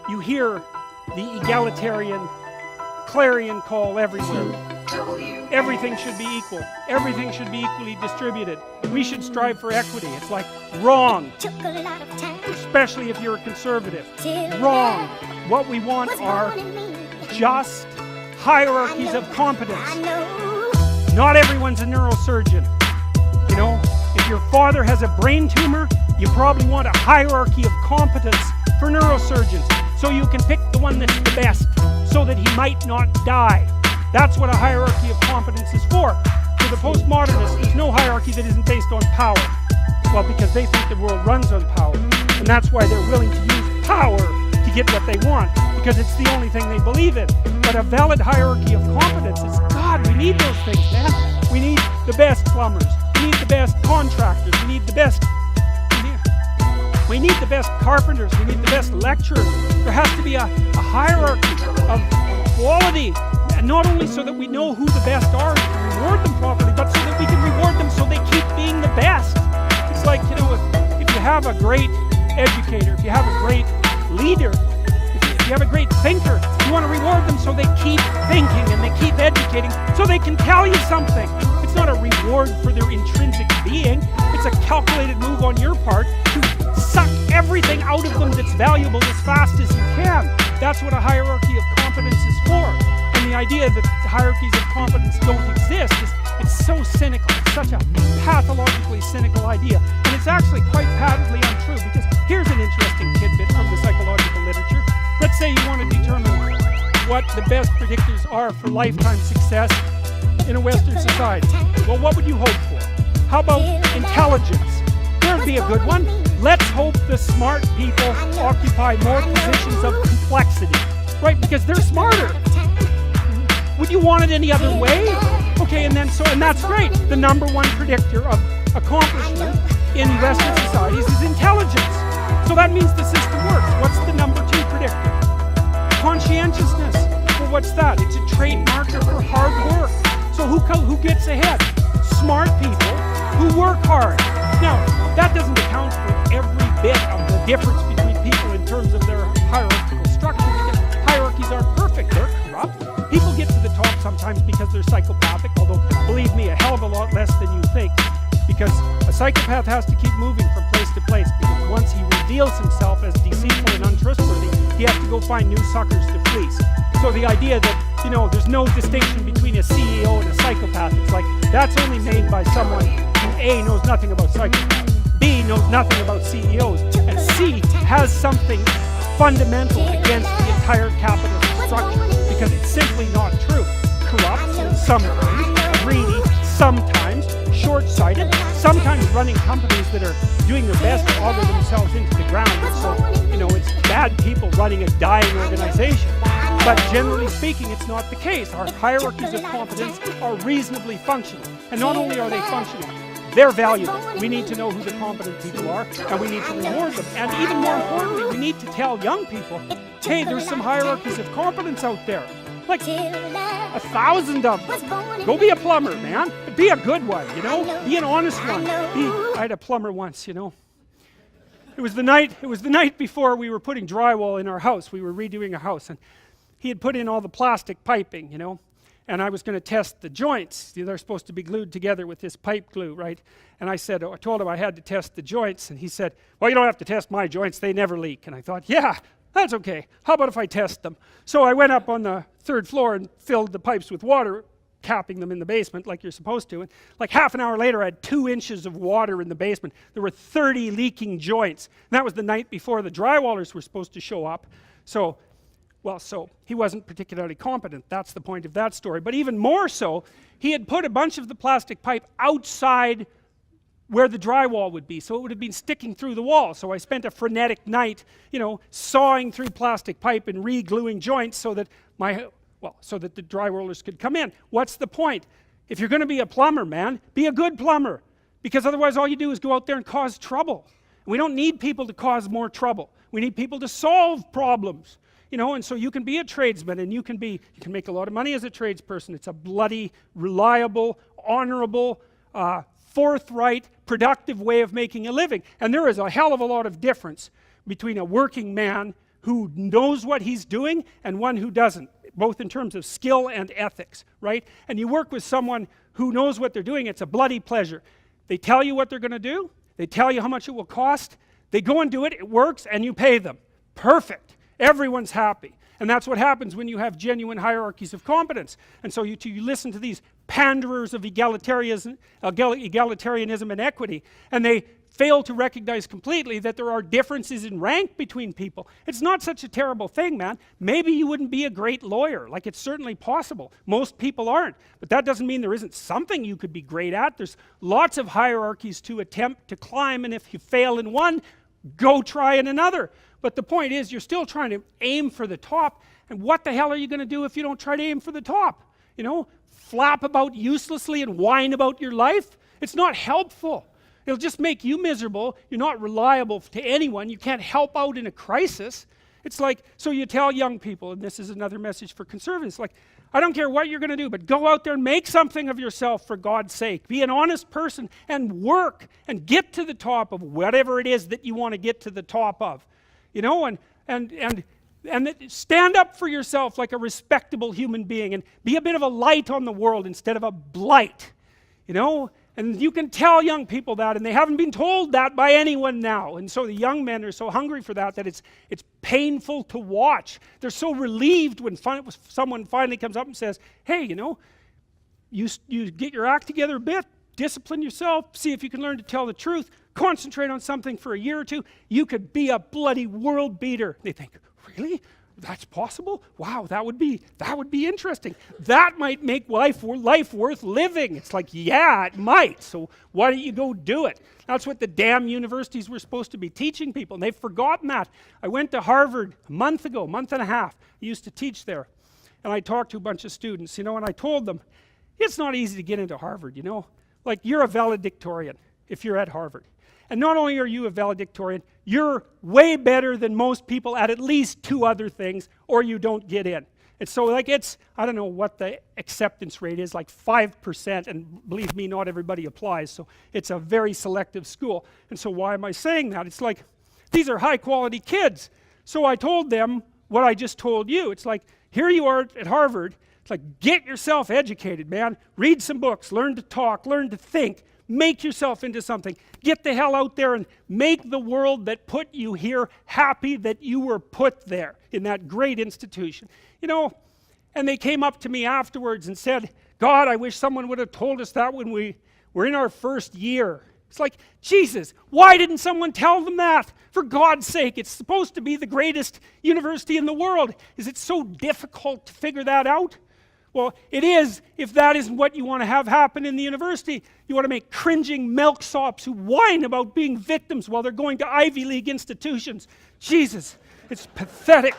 you hear the egalitarian clarion call everywhere. Everything should be equal. Everything should be equally distributed. We should strive for equity. It's like, wrong. Especially if you're a conservative. Wrong. What we want are just hierarchies of competence. Not everyone's a neurosurgeon. You know, if your father has a brain tumor, you probably want a hierarchy of competence for neurosurgeons, so you can pick the one that's the best, so that he might not die. That's what a hierarchy of competence is for. For the postmodernists, there's no hierarchy that isn't based on power. Well, because they think the world runs on power, and that's why they're willing to use power to get what they want, because it's the only thing they believe in. But a valid hierarchy of competence is, God, we need those things, man. We need the best plumbers. We need the best contractors. We need the best carpenters. We need the best lecturers. There has to be a hierarchy of quality, and not only so that we know who the best are and can reward them properly, but so that we can reward them so they keep being the best. It's like, you know, if you have a great educator, if you have a great leader, if you have a great thinker, you want to reward them so they keep thinking and they keep educating, so they can tell you something. It's not a reward for their intrinsic being. It's a calculated move on your part to suck everything out of them that's valuable as fast as you can. That's what a hierarchy of competence is for. And the idea that hierarchies of competence don't exist it's so cynical. It's such a pathologically cynical idea. And it's actually quite patently untrue, because here's an interesting tidbit from the psychological literature. Let's say you want to determine what the best predictors are for lifetime success in a Western society. Well, what would you hope for? How about intelligence? There'd be a good one. Let's hope the smart people occupy more positions of complexity, right? Because they're smarter. Would you want it any other way? Okay, and that's great. The number one predictor of accomplishment in Western societies is intelligence. So that means the system works. What's the number two predictor? Conscientiousness. Well, what's that? It's a trait marker for hard work. So who gets ahead? Smart people who work hard. Now, that doesn't account for every bit of the difference between people in terms of their hierarchical structure, because hierarchies aren't perfect, they're corrupt. People get to the top sometimes because they're psychopathic, although, believe me, a hell of a lot less than you think. Because a psychopath has to keep moving from place to place, because once he reveals himself as deceitful and untrustworthy, he has to go find new suckers to fleece. So the idea that, you know, there's no distinction between a CEO and a psychopath, it's like, that's only made by someone who A, knows nothing about psychopaths, B, knows nothing about CEOs, and C, has something fundamental against the entire capitalist structure, because it's simply not true. Corrupt, sometimes, greedy, sometimes, short-sighted, sometimes running companies that are doing their best to auger themselves into the ground. So, you know, it's bad people running a dying organization. But generally speaking, it's not the case. Our hierarchies of competence are reasonably functional. And not only are they functional, they're valuable. We need to know who the competent people are, and we need to reward them. And even more importantly, we need to tell young people, hey, there's some hierarchies of competence out there. Like 1,000 of them. Go be a plumber, man. Be a good one, you know? Be an honest one. I had a plumber once, you know. It was the night before we were putting drywall in our house. We were redoing a house, and he had put in all the plastic piping, you know, and I was going to test the joints. They're supposed to be glued together with this pipe glue, right? And I told him I had to test the joints, and he said, well, you don't have to test my joints, they never leak. And I thought, yeah, that's okay. How about if I test them? So I went up on the third floor and filled the pipes with water, capping them in the basement like you're supposed to. And like half an hour later, I had 2 inches of water in the basement. There were 30 leaking joints. And that was the night before the drywallers were supposed to show up. So he wasn't particularly competent. That's the point of that story. But even more so, he had put a bunch of the plastic pipe outside where the drywall would be, so it would have been sticking through the wall. So I spent a frenetic night, you know, sawing through plastic pipe and re-gluing joints so that the drywallers could come in. What's the point? If you're going to be a plumber, man, be a good plumber, because otherwise all you do is go out there and cause trouble. We don't need people to cause more trouble. We need people to solve problems. You know, and so you can be a tradesman, and you can make a lot of money as a tradesperson. It's a bloody, reliable, honorable, forthright, productive way of making a living. And there is a hell of a lot of difference between a working man who knows what he's doing and one who doesn't, both in terms of skill and ethics, right? And you work with someone who knows what they're doing, it's a bloody pleasure. They tell you what they're going to do, they tell you how much it will cost, they go and do it, it works, and you pay them. Perfect. Everyone's happy. And that's what happens when you have genuine hierarchies of competence. And so you listen to these panderers of egalitarianism and equity, and they fail to recognize completely that there are differences in rank between people. It's not such a terrible thing, man. Maybe you wouldn't be a great lawyer. Like, it's certainly possible. Most people aren't. But that doesn't mean there isn't something you could be great at. There's lots of hierarchies to attempt to climb, and if you fail in one, go try in another. But the point is, you're still trying to aim for the top, and what the hell are you going to do if you don't try to aim for the top? You know, flap about uselessly and whine about your life? It's not helpful. It'll just make you miserable. You're not reliable to anyone. You can't help out in a crisis. It's like, so you tell young people, and this is another message for conservatives, like, I don't care what you're going to do, but go out there and make something of yourself for God's sake. Be an honest person and work and get to the top of whatever it is that you want to get to the top of. You know, and stand up for yourself like a respectable human being and be a bit of a light on the world instead of a blight. You know, and you can tell young people that, and they haven't been told that by anyone now. And so the young men are so hungry for that it's painful to watch. They're so relieved when someone finally comes up and says, hey, you know, you get your act together a bit, discipline yourself, see if you can learn to tell the truth, concentrate on something for a year or two, you could be a bloody world beater. They think, really? That's possible? Wow, that would be interesting. That might make life worth living. It's like, yeah, it might. So why don't you go do it? That's what the damn universities were supposed to be teaching people, and they've forgotten that. I went to Harvard a month and a half. I used to teach there, and I talked to a bunch of students, you know, and I told them, it's not easy to get into Harvard, you know. Like, you're a valedictorian if you're at Harvard. And not only are you a valedictorian, you're way better than most people at least 2 other things, or you don't get in. And so, like, it's, I don't know what the acceptance rate is, like 5%, and believe me, not everybody applies, so it's a very selective school. And so why am I saying that? It's like, these are high quality kids. So I told them what I just told you. It's like, here you are at Harvard. It's like, get yourself educated, man. Read some books, learn to talk, learn to think. Make yourself into something. Get the hell out there and make the world that put you here happy that you were put there in that great institution. You know, and they came up to me afterwards and said, God, I wish someone would have told us that when we were in our first year. It's like, Jesus, why didn't someone tell them that? For God's sake, it's supposed to be the greatest university in the world. Is it so difficult to figure that out? Well, it is if that isn't what you want to have happen in the university. You want to make cringing milksops who whine about being victims while they're going to Ivy League institutions. Jesus, it's pathetic.